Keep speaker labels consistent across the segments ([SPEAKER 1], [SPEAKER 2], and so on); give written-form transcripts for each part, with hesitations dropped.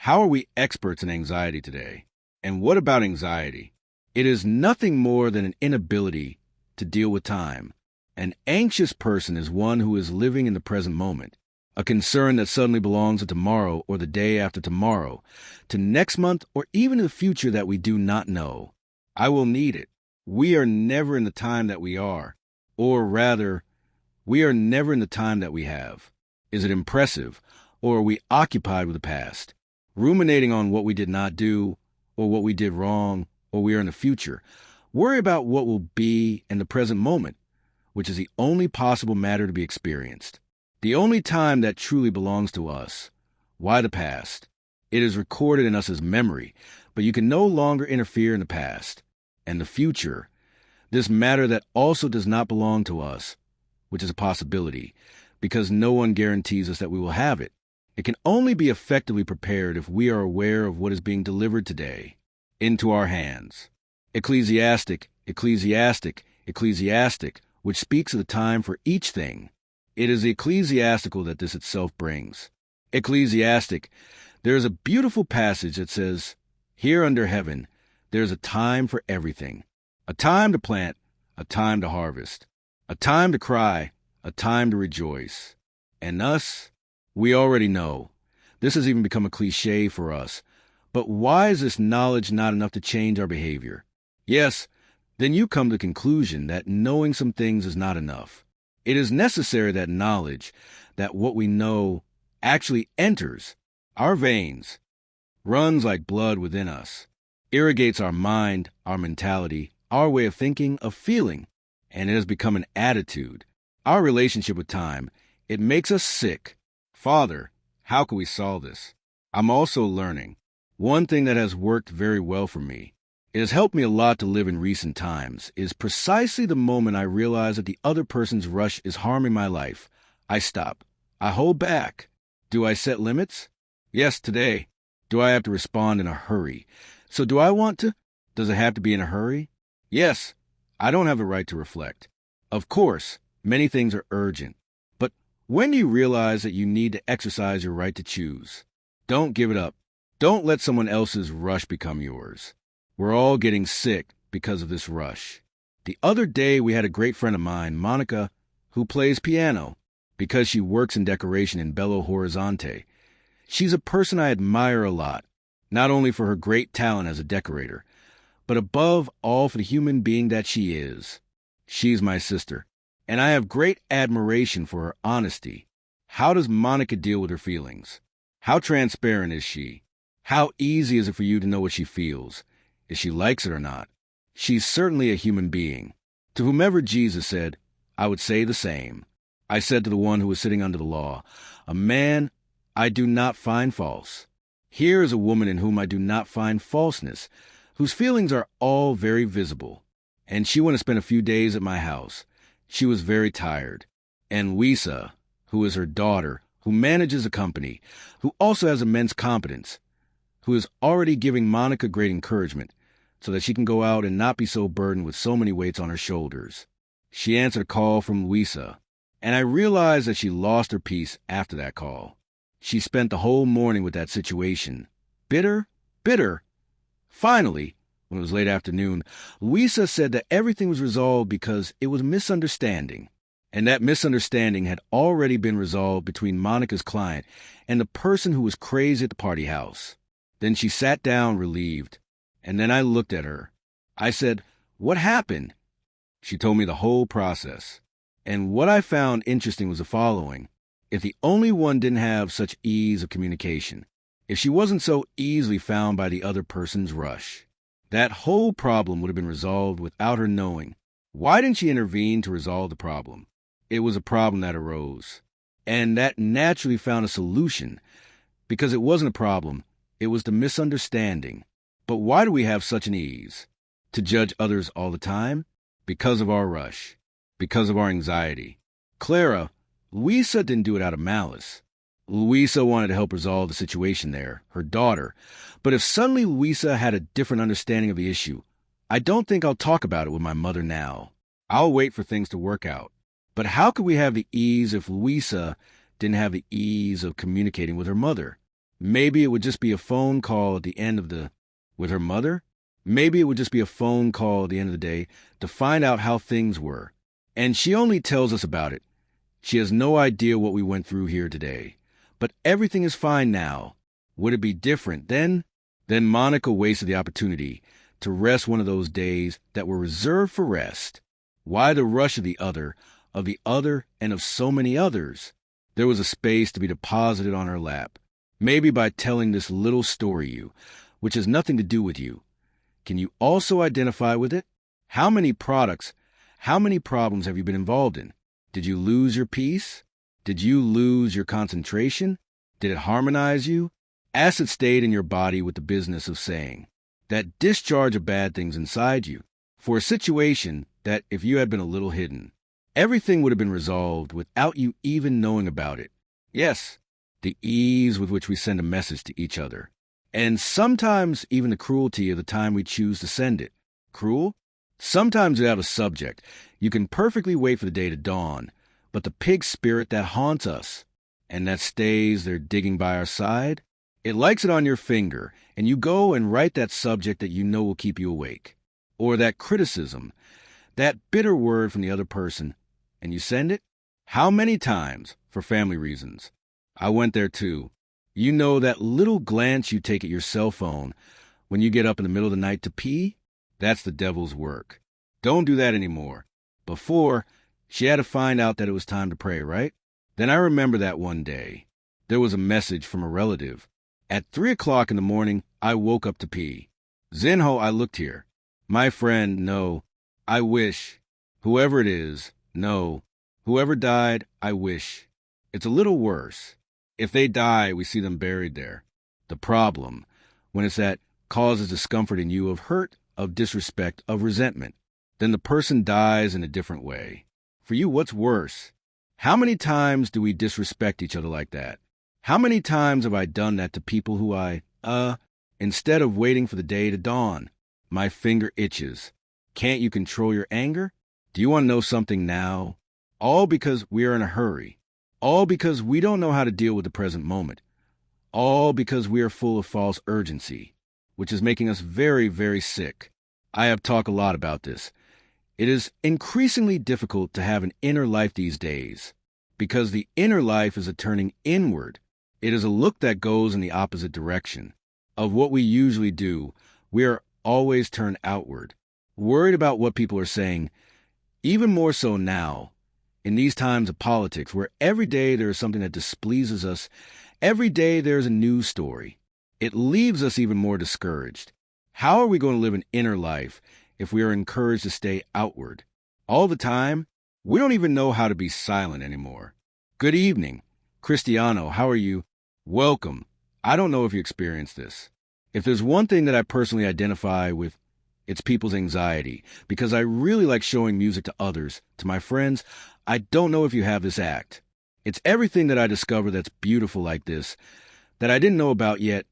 [SPEAKER 1] How are we experts in anxiety today? And what about anxiety? It is nothing more than an inability to deal with time. An anxious person is one who is living in the present moment, a concern that suddenly belongs to tomorrow or the day after tomorrow, to next month or even the future that we do not know. I will need it. We are never in the time that we are, or rather, we are never in the time that we have. Is it impressive, or are we occupied with the past, ruminating on what we did not do, or what we did wrong, or we are in the future? Worry about what will be in the present moment, which is the only possible matter to be experienced. The only time that truly belongs to us. Why the past? It is recorded in us as memory, but you can no longer interfere in the past. And the future, this matter that also does not belong to us, which is a possibility, because no one guarantees us that we will have it. It can only be effectively prepared if we are aware of what is being delivered today into our hands. Ecclesiastic, which speaks of the time for each thing. It is the ecclesiastical that this itself brings. Ecclesiastic, there is a beautiful passage that says, "Here under heaven, there is a time for everything. A time to plant, a time to harvest, a time to cry, a time to rejoice." And us, we already know. This has even become a cliche for us. But why is this knowledge not enough to change our behavior? Yes, then you come to the conclusion that knowing some things is not enough. It is necessary that knowledge, that what we know actually enters our veins, runs like blood within us, irrigates our mind, our mentality, our way of thinking, of feeling, and it has become an attitude. Our relationship with time, it makes us sick. Father, how can we solve this? I'm also learning. One thing that has worked very well for me, it has helped me a lot to live in recent times, is precisely the moment I realize that the other person's rush is harming my life. I stop. I hold back. Do I set limits? Yes, today. Do I have to respond in a hurry? So do I want to? Does it have to be in a hurry? Yes. I don't have the right to reflect. Of course, many things are urgent. But when do you realize that you need to exercise your right to choose? Don't give it up. Don't let someone else's rush become yours. We're all getting sick because of this rush. The other day, we had a great friend of mine, Monica, who plays piano because she works in decoration in Belo Horizonte. She's a person I admire a lot, not only for her great talent as a decorator, but above all for the human being that she is. She's my sister, and I have great admiration for her honesty. How does Monica deal with her feelings? How transparent is she? How easy is it for you to know what she feels, if she likes it or not? She's certainly a human being. To whomever Jesus said, I would say the same. I said to the one who was sitting under the law, a man I do not find false. Here is a woman in whom I do not find falseness, whose feelings are all very visible. And she went to spend a few days at my house. She was very tired. And Luisa, who is her daughter, who manages a company, who also has immense competence, who is already giving Monica great encouragement so that she can go out and not be so burdened with so many weights on her shoulders. She answered a call from Luisa, and I realized that she lost her peace after that call. She spent the whole morning with that situation. Bitter. Finally, when it was late afternoon, Luisa said that everything was resolved because it was a misunderstanding. And that misunderstanding had already been resolved between Monica's client and the person who was crazy at the party house. Then she sat down relieved, and then I looked at her. I said, "What happened?" She told me the whole process. And what I found interesting was the following. If the only one didn't have such ease of communication, if she wasn't so easily found by the other person's rush, that whole problem would have been resolved without her knowing. Why didn't she intervene to resolve the problem? It was a problem that arose, and that naturally found a solution, because it wasn't a problem, it was the misunderstanding. But why do we have such an ease? To judge others all the time? Because of our rush, because of our anxiety. Clara, Luisa didn't do it out of malice. Luisa wanted to help resolve the situation there, her daughter. But if suddenly Luisa had a different understanding of the issue, I don't think I'll talk about it with my mother now. I'll wait for things to work out. But how could we have the ease if Luisa didn't have the ease of communicating with her mother? Maybe it would just be a phone call at the end of the with her mother. Maybe it would just be a phone call at the end of the day to find out how things were. And she only tells us about it. She has no idea what we went through here today. But everything is fine now. Would it be different then? Then Monica wasted the opportunity to rest one of those days that were reserved for rest. Why the rush of the other, and of so many others? There was a space to be deposited on her lap. Maybe by telling this little story which has nothing to do with you. Can you also identify with it? How many problems have you been involved in? Did you lose your peace? Did you lose your concentration? Did it harmonize you? Acid stayed in your body with the business of saying that discharge of bad things inside you for a situation that, if you had been a little hidden, everything would have been resolved without you even knowing about it. Yes, the ease with which we send a message to each other. And sometimes even the cruelty of the time we choose to send it. Cruel? Sometimes without a subject. You can perfectly wait for the day to dawn, but the pig spirit that haunts us and that stays there digging by our side, it likes it on your finger, and you go and write that subject that you know will keep you awake. Or that criticism, that bitter word from the other person, and you send it? How many times, for family reasons? I went there too. You know that little glance you take at your cell phone when you get up in the middle of the night to pee? That's the devil's work. Don't do that anymore. Before, she had to find out that it was time to pray, right? Then I remember that one day, there was a message from a relative. At 3 o'clock in the morning, I woke up to pee. Zinho, I looked here. My friend, no. I wish. Whoever it is, no. Whoever died, I wish. It's a little worse. If they die, we see them buried there. The problem, when it's that causes discomfort in you of hurt, of disrespect, of resentment, then the person dies in a different way. For you, what's worse? How many times do we disrespect each other like that? How many times have I done that to people who instead of waiting for the day to dawn? My finger itches. Can't you control your anger? Do you want to know something now? All because we are in a hurry. All because we don't know how to deal with the present moment. All because we are full of false urgency, which is making us very, very sick. I have talked a lot about this. It is increasingly difficult to have an inner life these days, because the inner life is a turning inward. It is a look that goes in the opposite direction. Of what we usually do, we are always turned outward, worried about what people are saying, even more so now, in these times of politics, where every day there is something that displeases us, every day there is a news story. It leaves us even more discouraged. How are we going to live an inner life if we are encouraged to stay outward? All the time, we don't even know how to be silent anymore. Good evening. Cristiano, how are you? Welcome. I don't know if you experienced this. If there's one thing that I personally identify with, it's people's anxiety, because I really like showing music to others, to my friends. I don't know if you have this act. It's everything that I discover that's beautiful like this, that I didn't know about yet.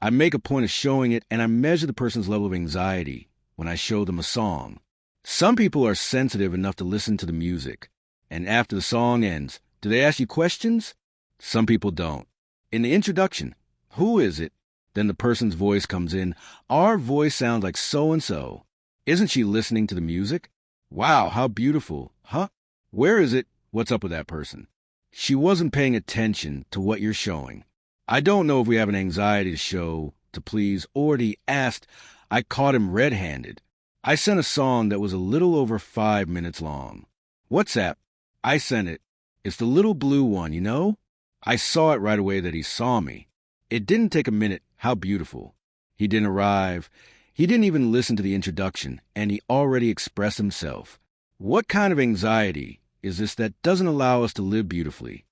[SPEAKER 1] I make a point of showing it, and I measure the person's level of anxiety when I show them a song. Some people are sensitive enough to listen to the music, and after the song ends, do they ask you questions? Some people don't. In the introduction, who is it? Then the person's voice comes in. Our voice sounds like so-and-so. Isn't she listening to the music? Wow, how beautiful. Huh? Where is it? What's up with that person? She wasn't paying attention to what you're showing. I don't know if we have an anxiety to show, to please, or he asked. I caught him red-handed. I sent a song that was a little over 5 minutes long. WhatsApp. I sent it. It's the little blue one, you know? I saw it right away that he saw me. It didn't take a minute. How beautiful. He didn't arrive. He didn't even listen to the introduction, and he already expressed himself. What kind of anxiety is this that doesn't allow us to live beautifully?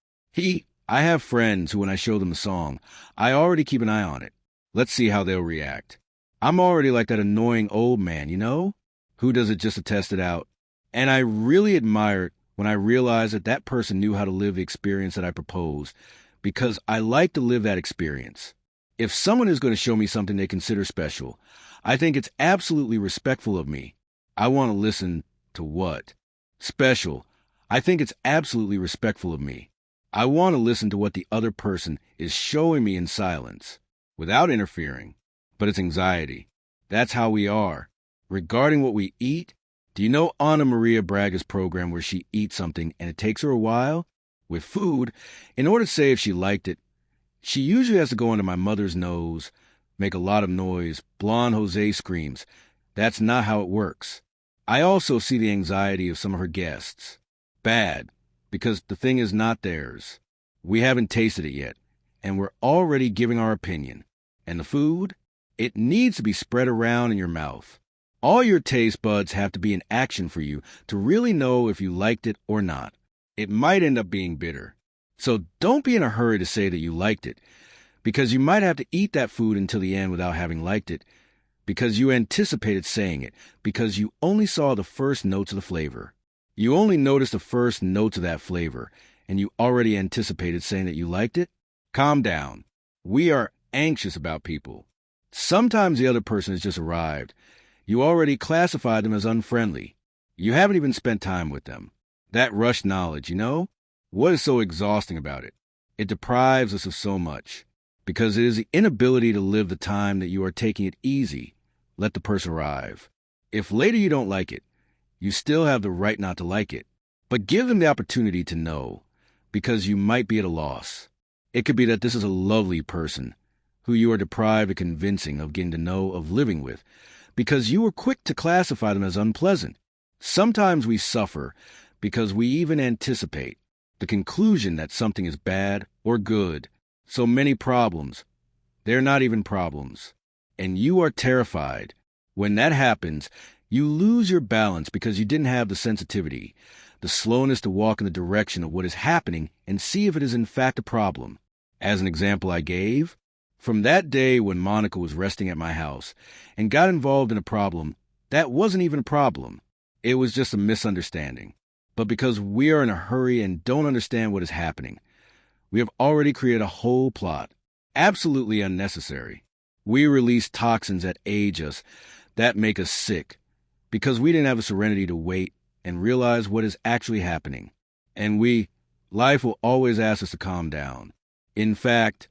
[SPEAKER 1] I have friends who, when I show them a song, I already keep an eye on it. Let's see how they'll react. I'm already like that annoying old man, you know, who does it just to test it out. And I really admire it when I realize that that person knew how to live the experience that I proposed, because I like to live that experience. If someone is going to show me something they consider special, I think it's absolutely respectful of me. I want to listen to what? Special. I think it's absolutely respectful of me. I want to listen to what the other person is showing me in silence, without interfering. But it's anxiety. That's how we are. Regarding what we eat, do you know Anna Maria Braga's program where she eats something and it takes her a while? With food, in order to say if she liked it, she usually has to go under my mother's nose, make a lot of noise, blonde Jose screams. That's not how it works. I also see the anxiety of some of her guests. Bad, because the thing is not theirs. We haven't tasted it yet, and we're already giving our opinion. And the food? It needs to be spread around in your mouth. All your taste buds have to be in action for you to really know if you liked it or not. It might end up being bitter. So don't be in a hurry to say that you liked it, because you might have to eat that food until the end without having liked it, because you anticipated saying it, because you only saw the first notes of the flavor. You only noticed the first notes of that flavor, and you already anticipated saying that you liked it? Calm down. We are anxious about people. Sometimes the other person has just arrived. You already classified them as unfriendly. You haven't even spent time with them. That rushed knowledge, you know? What is so exhausting about it? It deprives us of so much, because it is the inability to live the time that you are taking it easy. Let the person arrive. If later you don't like it, you still have the right not to like it. But give them the opportunity to know, because you might be at a loss. It could be that this is a lovely person who you are deprived of convincing, of getting to know, of living with, because you were quick to classify them as unpleasant. Sometimes we suffer because we even anticipate the conclusion that something is bad or good. So many problems. They're not even problems. And you are terrified. When that happens, you lose your balance because you didn't have the sensitivity, the slowness to walk in the direction of what is happening and see if it is in fact a problem. As an example I gave, from that day when Monica was resting at my house and got involved in a problem, that wasn't even a problem. It was just a misunderstanding. But because we are in a hurry and don't understand what is happening, we have already created a whole plot, absolutely unnecessary. We release toxins that age us, that make us sick, because we didn't have the serenity to wait and realize what is actually happening. And life will always ask us to calm down. In fact,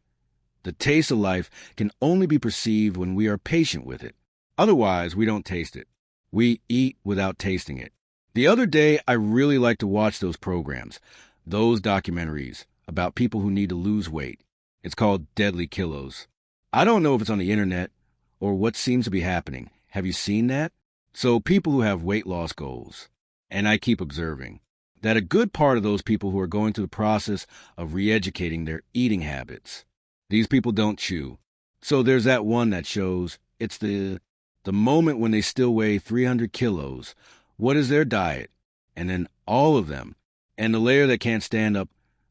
[SPEAKER 1] the taste of life can only be perceived when we are patient with it. Otherwise, we don't taste it. We eat without tasting it. The other day, I really like to watch those programs, those documentaries about people who need to lose weight. It's called Deadly Kilos. I don't know if it's on the internet or what seems to be happening. Have you seen that? So people who have weight loss goals, and I keep observing that a good part of those people who are going through the process of re-educating their eating habits, these people don't chew. So there's that one that shows it's the moment when they still weigh 300 kilos. What is their diet? And then all of them. And the layer that can't stand up,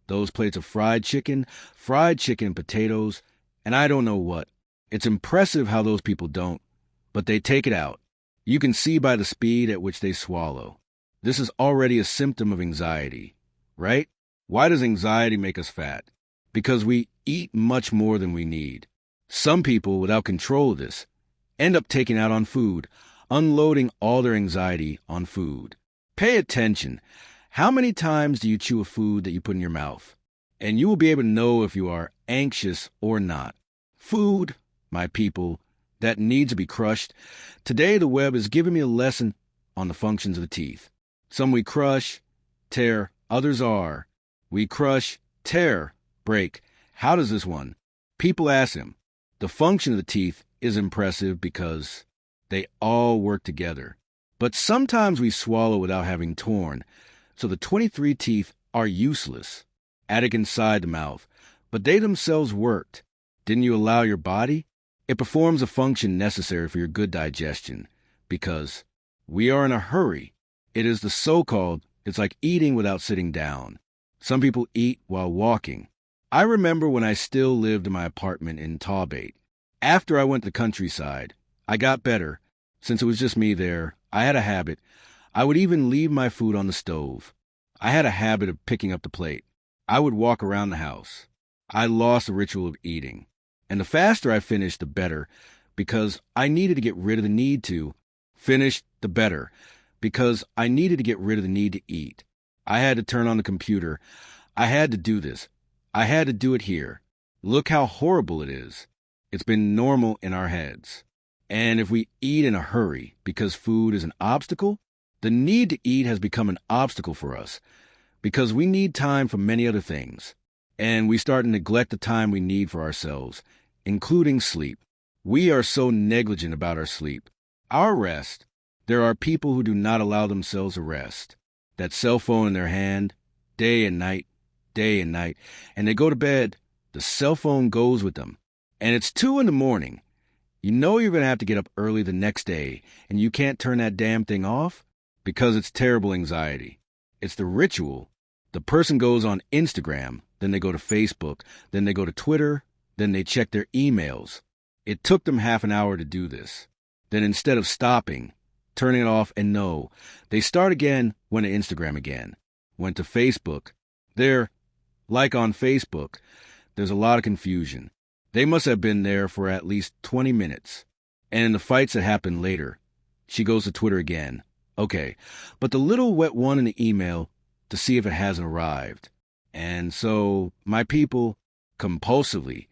[SPEAKER 1] those plates of fried chicken and potatoes, and I don't know what. It's impressive how those people don't, but they take it out. You can see by the speed at which they swallow. This is already a symptom of anxiety, right? Why does anxiety make us fat? Because we eat much more than we need. Some people, without control of this, end up taking out on food, unloading all their anxiety on food. Pay attention. How many times do you chew a food that you put in your mouth? And you will be able to know if you are anxious or not. Food, my people, that needs to be crushed. Today the web is giving me a lesson on the functions of the teeth. Some we crush, tear, others are. We crush, tear, break. How does this one? People ask him. The function of the teeth is impressive because they all work together. But sometimes we swallow without having torn, so the 23 teeth are useless. Attic inside the mouth, but they themselves worked. Didn't you allow your body? It performs a function necessary for your good digestion, because we are in a hurry. It is the so-called, it's like eating without sitting down. Some people eat while walking. I remember when I still lived in my apartment in Tawbait. After I went to the countryside, I got better. Since it was just me there, I had a habit. I would even leave my food on the stove. I had a habit of picking up the plate. I would walk around the house. I lost the ritual of eating. And the faster I finished, the better, because I needed to get rid of the need to. Finish, the better, because I needed to get rid of the need to eat. I had to turn on the computer. I had to do this. I had to do it here. Look how horrible it is. It's been normal in our heads. And if we eat in a hurry because food is an obstacle, the need to eat has become an obstacle for us because we need time for many other things. And we start to neglect the time we need for ourselves, including sleep. We are so negligent about our sleep. Our rest. There are people who do not allow themselves a rest. That cell phone in their hand, day and night, and they go to bed, the cell phone goes with them. And it's 2 a.m. You know you're going to have to get up early the next day, and you can't turn that damn thing off because it's terrible anxiety. It's the ritual. The person goes on Instagram, then they go to Facebook, then they go to Twitter, then they check their emails. It took them half an hour to do this. Then instead of stopping, turning it off, and no, they start again, went to Instagram again, went to Facebook. They're like on Facebook. There's a lot of confusion. They must have been there for at least 20 minutes. And in the fights that happen later, she goes to Twitter again. Okay, but the little wet one in the email to see if it hasn't arrived. And so, my people, compulsively,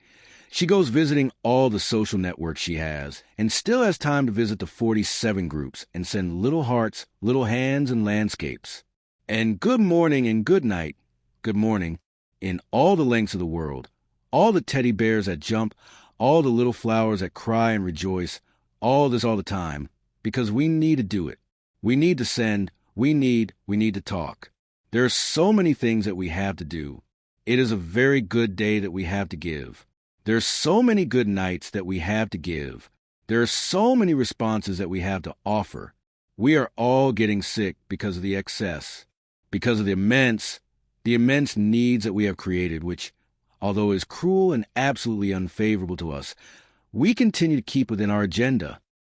[SPEAKER 1] she goes visiting all the social networks she has and still has time to visit the 47 groups and send little hearts, little hands, and landscapes. And good morning and good night, good morning, in all the lengths of the world. All the teddy bears that jump, all the little flowers that cry and rejoice, all this all the time, because we need to do it. We need to send, we need to talk. There are so many things that we have to do. It is a very good day that we have to give. There are so many good nights that we have to give. There are so many responses that we have to offer. We are all getting sick because of the excess, because of the immense needs that we have created, which, although is cruel and absolutely unfavorable to us, we continue to keep within our agenda.